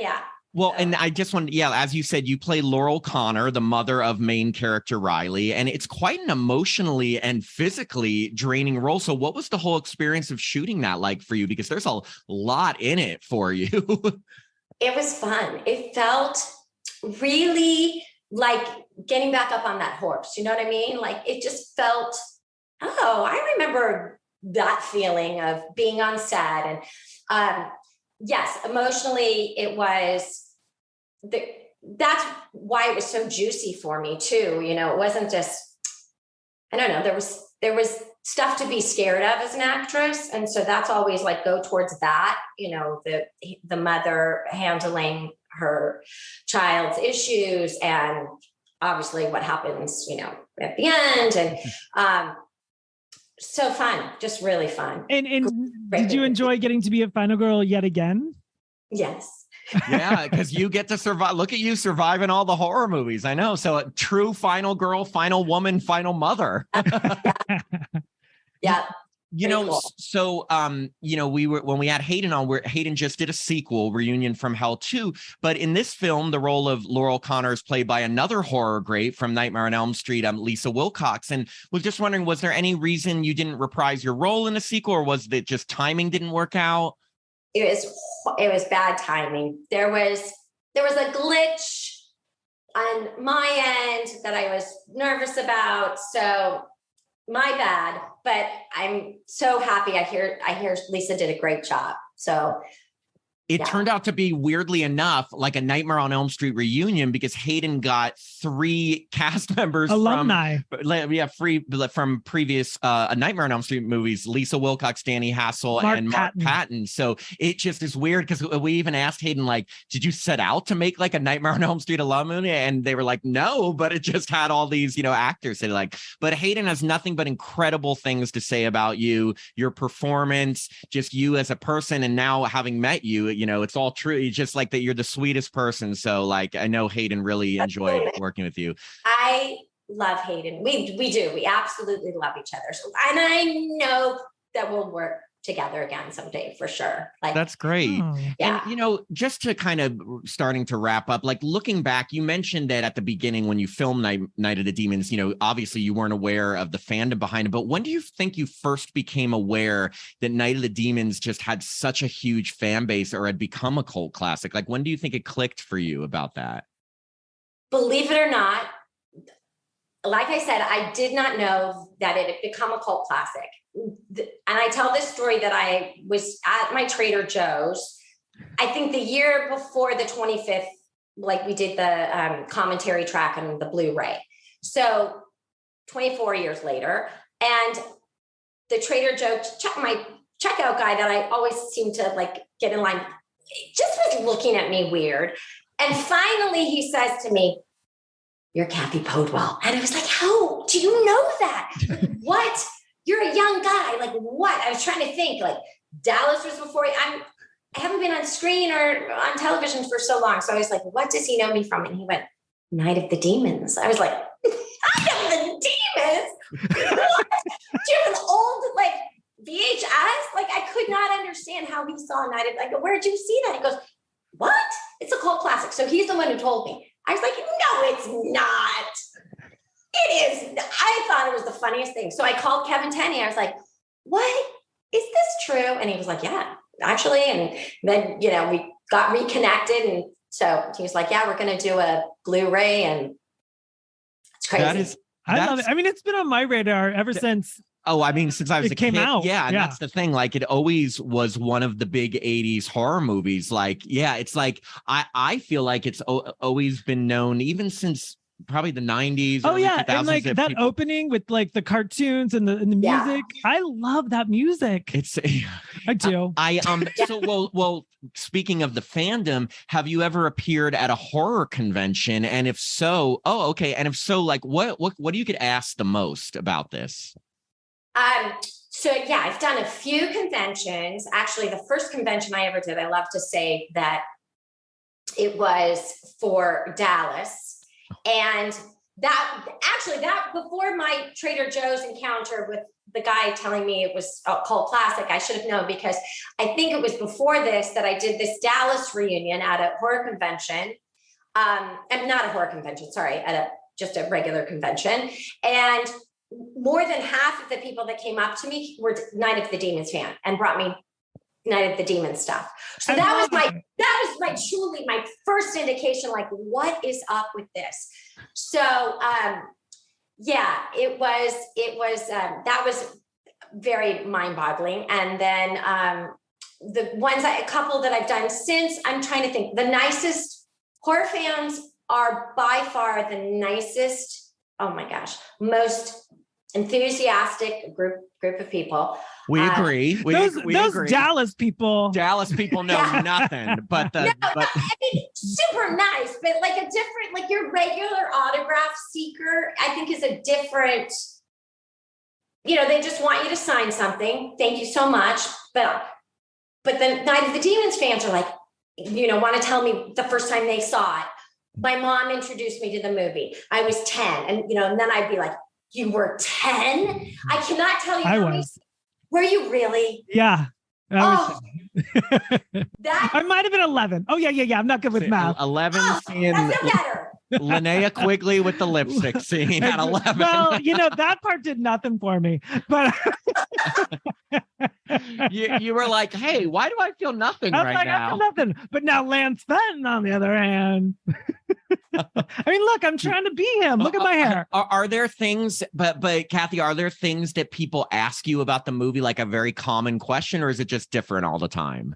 yeah. Well, and I just wanted, as you said, you play Laurel Connor, the mother of main character Riley, and it's quite an emotionally and physically draining role. So what was the whole experience of shooting that like for you? Because there's a lot in it for you. It was fun. It felt really like getting back up on that horse. You know what I mean? Like, it just felt, I remember that feeling of being on set. And yes, emotionally, it was, that's why it was so juicy for me too. It wasn't just, I don't know, there was stuff to be scared of as an actress. And so that's always like, go towards that, the mother handling her child's issues and obviously what happens, at the end. And so fun, just really fun. And did you enjoy getting to be a final girl yet again? Yes. Yeah, because you get to survive. Look at you surviving all the horror movies. I know. So a true final girl, final woman, final mother. Yeah. Cool. So, when we had Hayden on, Hayden just did a sequel, Reunion from Hell 2. But in this film, the role of Laurel Connor is played by another horror great from Nightmare on Elm Street, Lisa Wilcox. And was just wondering, was there any reason you didn't reprise your role in a sequel, or was it just timing didn't work out? It was bad timing. There was a glitch on my end that I was nervous about. So my bad, but I'm so happy. I hear Lisa did a great job. So it turned out to be, weirdly enough, like a Nightmare on Elm Street reunion, because Hayden got 3 cast members alumni from previous Nightmare on Elm Street movies: Lisa Wilcox, Danny Hassel, and Mark Patton. So it just is weird, because we even asked Hayden, like, did you set out to make like a Nightmare on Elm Street alumni? And they were like, no, but it just had all these, actors. But Hayden has nothing but incredible things to say about you, your performance, just you as a person. And now, having met you, it's all true. It's just like that you're the sweetest person. So like, I know Hayden really enjoyed working with you. I love Hayden. We do. We absolutely love each other. So, and I know that we'll work together again someday for sure. Like, that's great. Yeah. And just to kind of starting to wrap up, like looking back, you mentioned that at the beginning when you filmed Night of the Demons, obviously you weren't aware of the fandom behind it, but when do you think you first became aware that Night of the Demons just had such a huge fan base, or had become a cult classic? Like, when do you think it clicked for you about that? Believe it or not, like I said, I did not know that it had become a cult classic. And I tell this story that I was at my Trader Joe's, I think the year before the 25th, like we did the commentary track on the Blu-ray. So 24 years later, and the Trader Joe, my checkout guy that I always seem to like get in line, just was looking at me weird. And finally he says to me, "You're Cathy Podewell." And I was like, how do you know that? What? You're a young guy. Like, what? I was trying to think, like, Dallas was before I haven't been on screen or on television for so long. So I was like, what does he know me from? And he went, Night of the Demons. I was like, Night of the Demons? What? Do you have an old, like, VHS? Like, I could not understand how he saw Night of, like, where'd you see that? He goes, what? It's a cult classic. So he's the one who told me. I was like, no, it's not. It is. I thought it was the funniest thing. So I called Kevin Tenney. I was like, what? Is this true? And he was like, yeah, actually. And then, we got reconnected. And so he was like, yeah, we're going to do a Blu-ray. And it's crazy. I love it. I mean, it's been on my radar ever since. Oh, I mean, since I was a kid. Out. Yeah. And that's the thing. Like, it always was one of the big 80s horror movies. Like, yeah, it's like, I feel like it's always been known even since probably the 90s. Oh yeah, and like that opening with like the cartoons and the music. Yeah. I love that music. I do. So well, speaking of the fandom, have you ever appeared at a horror convention? And if so, and if so, like what do you get asked the most about this? So yeah, I've done a few conventions. Actually, the first convention I ever did, I love to say that it was for Dallas. And that before my Trader Joe's encounter with the guy telling me it was a cult classic, I should have known, because I think it was before this that I did this Dallas reunion at a horror convention. And not a horror convention, sorry, at just a regular convention. And more than half of the people that came up to me were Night of the Demons fan and brought me Night of the Demons stuff. So that was truly my first indication, like, what is up with this? So yeah, it was that was very mind-boggling. And then a couple that I've done since, I'm trying to think, the nicest horror fans are by far the nicest, oh my gosh, most enthusiastic group of people. We agree. We those agree. Dallas people know nothing, but I mean, super nice, but like a different, like your regular autograph seeker, I think is a different, they just want you to sign something. Thank you so much. But the Night of the Demons fans are like, want to tell me the first time they saw it. My mom introduced me to the movie. I was 10, and then I'd be like, you were 10? I cannot tell you. Were you really? Yeah. Oh, I might have been 11. Oh, yeah. I'm not good with math. 11 seeing that's no better. Linnea Quigley with the lipstick scene at 11. Well, that part did nothing for me. But you were like, hey, why do I feel nothing right now? I feel nothing. But now Lance Fenton, on the other hand. I mean, look, I'm trying to be him. Look at my hair. Are there things, but Cathy, are there things that people ask you about the movie, like a very common question, or is it just different all the time?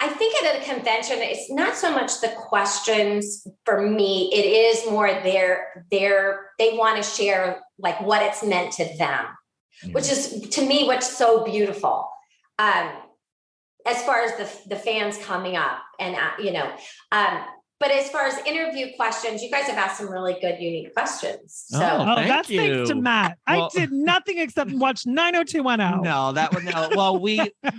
I think at a convention, it's not so much the questions for me. It is more they want to share like what it's meant to them, which is to me what's so beautiful. As far as the fans coming up and but as far as interview questions, you guys have asked some really good, unique questions. So that's thanks to Matt. I did nothing except watch 90210. No, that was no.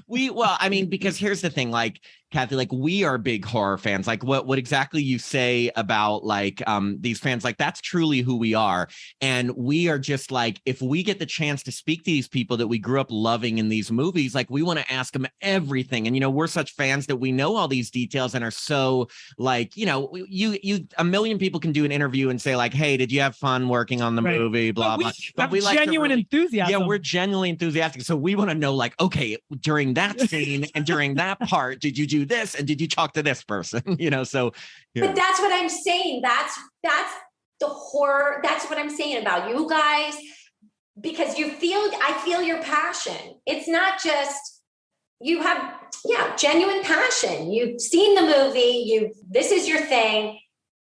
Well, I mean, because here's the thing, like, Cathy, like, we are big horror fans. Like, what exactly you say about like these fans, like, that's truly who we are. And we are just like, if we get the chance to speak to these people that we grew up loving in these movies, like, we want to ask them everything. And we're such fans that we know all these details and are so like, you a million people can do an interview and say like, hey, did you have fun working on the movie? Blah blah. But we like genuine enthusiasm. Yeah, we're genuinely enthusiastic. So we want to know, like, okay, during that scene and during that part, did you do this and did you talk to this person? So yeah. But that's what I'm saying. That's the horror. That's what I'm saying about you guys, because I feel your passion. It's not just you have genuine passion. You've seen the movie, this is your thing.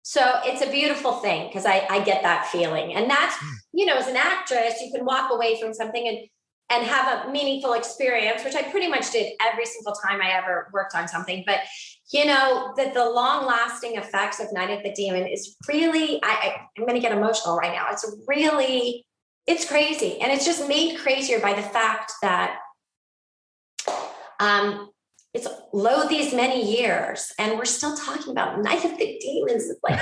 So it's a beautiful thing because I get that feeling. And that's, as an actress, you can walk away from something and have a meaningful experience, which I pretty much did every single time I ever worked on something. But, that the long lasting effects of Night of the Demon is really, I'm going to get emotional right now. It's crazy. And it's just made crazier by the fact that it's low these many years and we're still talking about Night of the Demons. It's like,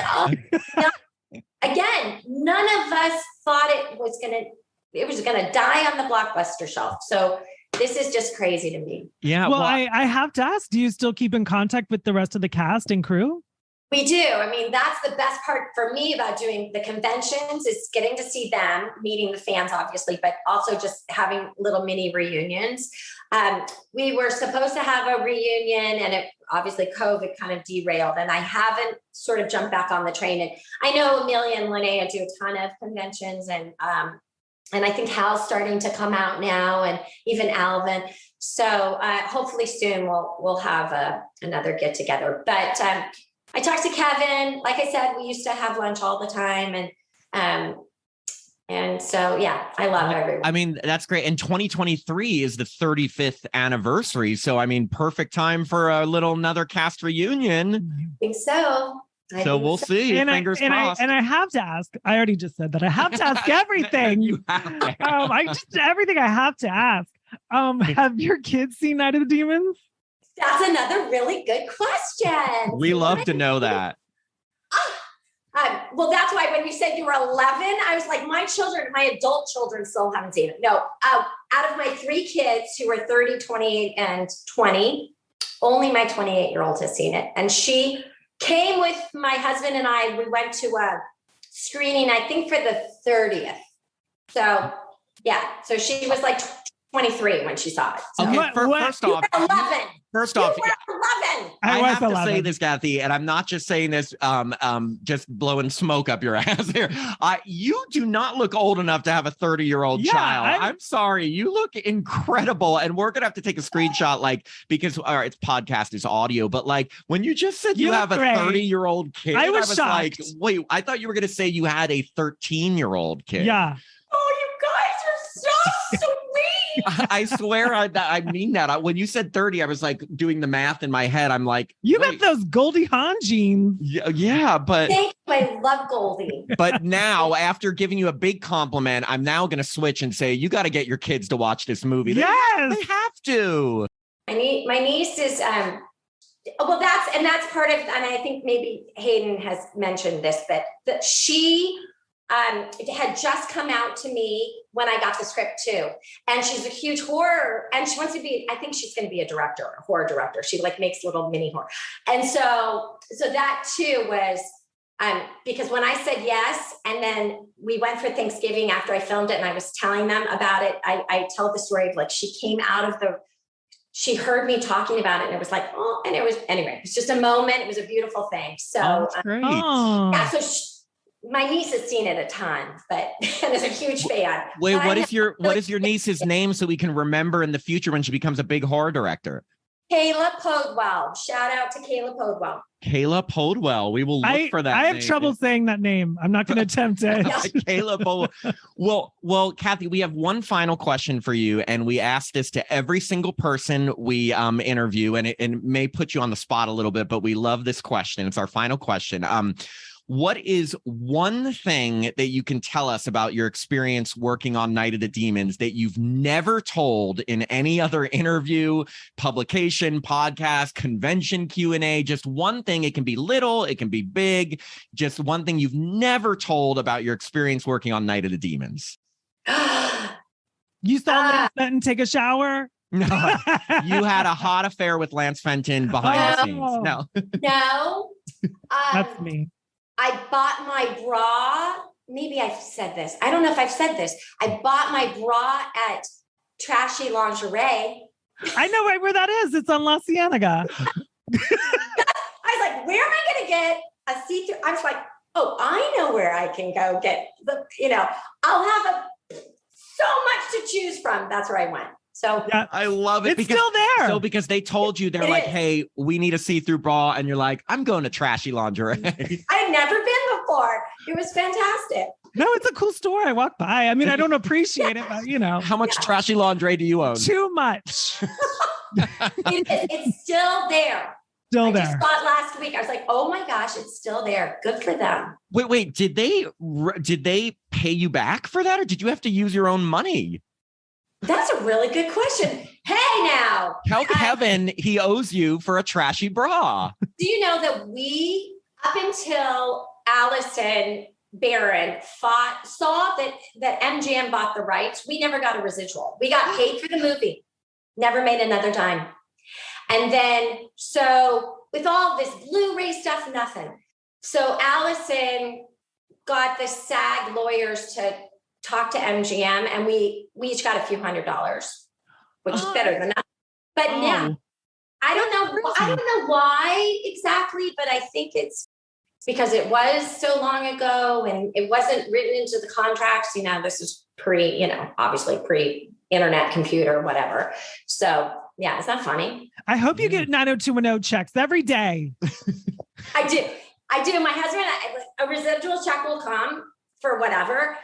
again, none of us thought it was going to die on the blockbuster shelf. So this is just crazy to me. Yeah. Well, I have to ask, do you still keep in contact with the rest of the cast and crew? We do. I mean, that's the best part for me about doing the conventions is getting to see them, meeting the fans, obviously, but also just having little mini reunions. We were supposed to have a reunion and obviously COVID kind of derailed and I haven't sort of jumped back on the train. And I know Amelia and Linnea do a ton of conventions and I think Hal's starting to come out now and even Alvin. So hopefully soon we'll have another get together. But I talked to Kevin. Like I said, we used to have lunch all the time. And so, yeah, I love everyone. I mean, that's great. And 2023 is the 35th anniversary. So, I mean, perfect time for another cast reunion. I think so. So we'll see. Fingers crossed. I have to ask. I already just said that. I have to ask everything. You have to. Everything I have to ask. Have your kids seen Night of the Demons? That's another really good question. We love to know that. Well, that's why when you said you were 11, I was like, my adult children still haven't seen it. No, out of my 3 kids who are 30, 28, and 20, only my 28-year-old has seen it. And she came with my husband and I. We went to a screening, I think, for the 30th. So, yeah. So she was like 23 when she saw it. So. Okay, first off, 11. First off, you were 11. I have to say this, Cathy, and I'm not just saying this, just blowing smoke up your ass here. You do not look old enough to have a 30-year-old child. I'm sorry. You look incredible, and we're gonna have to take a screenshot, because it's podcast is audio, but when you just said you have a 30-year-old kid, I was shocked. like, wait, I thought you were gonna say you had a 13-year-old kid. Yeah. Oh, you guys are so sweet. I swear I mean that. When you said 30, I was doing the math in my head. I'm like, you got those Goldie Hawn genes. Yeah, but thank you. I love Goldie. But now, after giving you a big compliment, I'm now going to switch and say you got to get your kids to watch this movie. Yes, they have to. My niece is well, that's part of, and I think maybe Hayden has mentioned this, but that she it had just come out to me when I got the script too. And she's a huge horror, and she wants to be, I think she's going to be a horror director. She like makes little mini horror. And so that too was, because when I said yes, and then we went for Thanksgiving after I filmed it and I was telling them about it, I tell the story of like, she heard me talking about it and it was like, oh, and it was, anyway, it was just a moment. It was a beautiful thing. So, that's great. Yeah, so my niece has seen it a ton, but and is a huge fan. Wait, what is your niece's name so we can remember in the future when she becomes a big horror director? Kayla Podewell. Shout out to Kayla Podewell. Kayla Podewell. We will look for that. I have trouble saying that name. I'm not going to attempt it. Kayla Podewell. Well, Cathy, we have one final question for you, and we ask this to every single person we interview, and it may put you on the spot a little bit, but we love this question. It's our final question. What is one thing that you can tell us about your experience working on Night of the Demons that you've never told in any other interview, publication, podcast, convention, Q&A? Just one thing. It can be little, it can be big. Just one thing you've never told about your experience working on Night of the Demons. You saw Lance Fenton take a shower? No, you had a hot affair with Lance Fenton behind the scenes. No. That's me. I bought my bra. Maybe I've said this. I don't know if I've said this. I bought my bra at Trashy Lingerie. I know right where that is. It's on La Cienega. I was like, where am I going to get a see-through? I was like, oh, I know where I can go get I'll have so much to choose from. That's where I went. So yeah, I love it. It's still there. So because they told you, they're like, hey, we need a see-through bra. And you're like, I'm going to Trashy Lingerie. I've never been before. It was fantastic. No, it's a cool store. I walk by. I mean, I don't appreciate it, but How much Trashy Lingerie do you own? Too much. It's still there. I just thought last week, I was like, oh my gosh, it's still there. Good for them. Wait, did they pay you back for that? Or did you have to use your own money? That's a really good question. Hey, now. Tell Kevin he owes you for a trashy bra. Do you know that we, up until Allison Barron saw that MGM bought the rights, we never got a residual. We got paid for the movie, never made another dime. And then, so with all this Blu-ray stuff, nothing. So Allison got the SAG lawyers to talk to MGM, and we each got a few $100s, which is better than nothing. But now, I don't know why exactly, but I think it's because it was so long ago and it wasn't written into the contracts. This is obviously pre-internet computer, whatever. So yeah, it's not funny. I hope you get 90210 checks every day. I do. My husband, a residual check will come for whatever.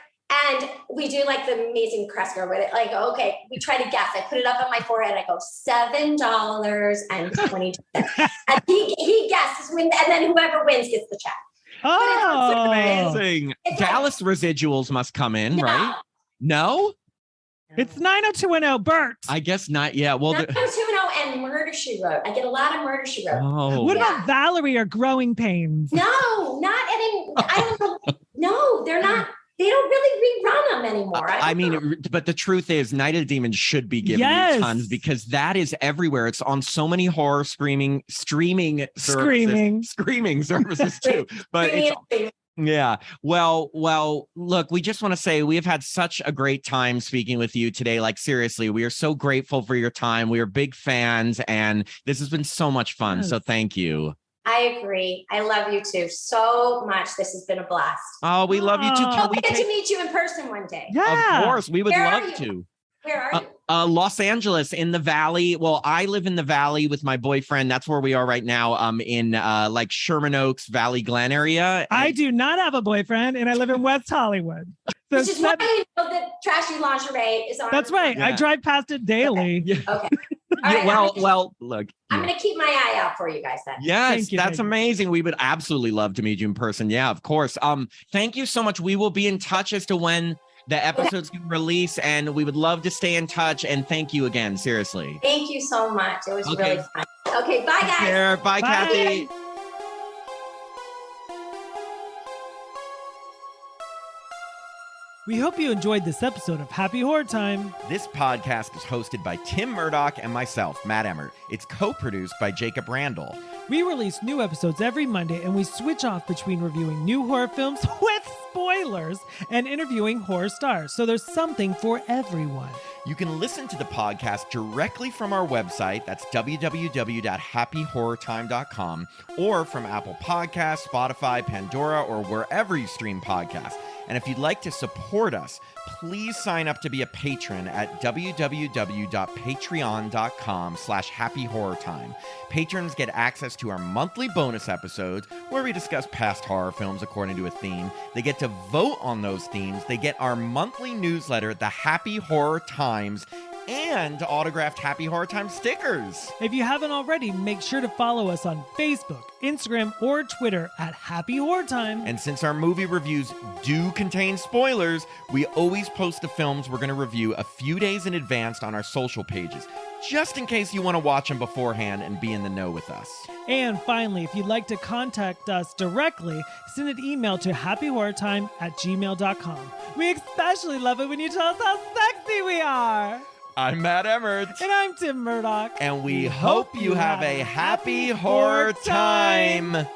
And we do like the amazing Kresker with it. Like, okay, we try to guess. I put it up on my forehead. I go $7.22. And he guesses, and then whoever wins gets the check. Oh, that's amazing. Dallas residuals must come in, right? No? It's 90210, Bert. I guess not. Yeah. Well, 90210 and Murder, She Wrote. I get a lot of Murder, She Wrote. Oh. What about Valerie or Growing Pains? No, not any. I don't know. No, they're not. They don't really rerun them anymore. I mean, but the truth is, Night of the Demons should be giving you tons because that is everywhere. It's on so many horror streaming services too. But yeah. Well, look, we just want to say we have had such a great time speaking with you today. Like, seriously, we are so grateful for your time. We are big fans, and this has been so much fun. So thank you. I agree. I love you too so much. This has been a blast. Oh, we love you too. I'll get to meet you in person one day. Yeah. Of course. We would love to. Where are you? Los Angeles, in the Valley. Well, I live in the Valley with my boyfriend. That's where we are right now. In like Sherman Oaks, Valley Glen area. I do not have a boyfriend, and I live in West Hollywood. So which is why you know that Trashy Lingerie is on. That's right. Yeah. I drive past it daily. Okay. Okay. Right, well, look. I'm going to keep my eye out for you guys then. Yes, that's amazing. We would absolutely love to meet you in person. Yeah, of course. Thank you so much. We will be in touch as to when the episodes can release, and we would love to stay in touch. And thank you again. Seriously. Thank you so much. It was really fun. Okay, bye, guys. Bye, Cathy. We hope you enjoyed this episode of Happy Horror Time. This podcast is hosted by Tim Murdoch and myself, Matt Emmert. It's co-produced by Jacob Randall. We release new episodes every Monday, and we switch off between reviewing new horror films with spoilers and interviewing horror stars, so there's something for everyone. You can listen to the podcast directly from our website, that's www.happyhorrortime.com, or from Apple Podcasts, Spotify, Pandora, or wherever you stream podcasts. And if you'd like to support us, please sign up to be a patron at www.patreon.com/happyhorrortime. Patrons get access to our monthly bonus episodes where we discuss past horror films according to a theme. They get to vote on those themes. They get our monthly newsletter, The Happy Horror Times, and autographed Happy Horror Time stickers. If you haven't already, make sure to follow us on Facebook, Instagram, or Twitter at Happy Horror Time. And since our movie reviews do contain spoilers, we always post the films we're going to review a few days in advance on our social pages, just in case you want to watch them beforehand and be in the know with us. And finally, if you'd like to contact us directly, send an email to happyhorrortime@gmail.com. We especially love it when you tell us how sexy we are. I'm Matt Emmert. And I'm Tim Murdoch. And we hope you have a happy horror time.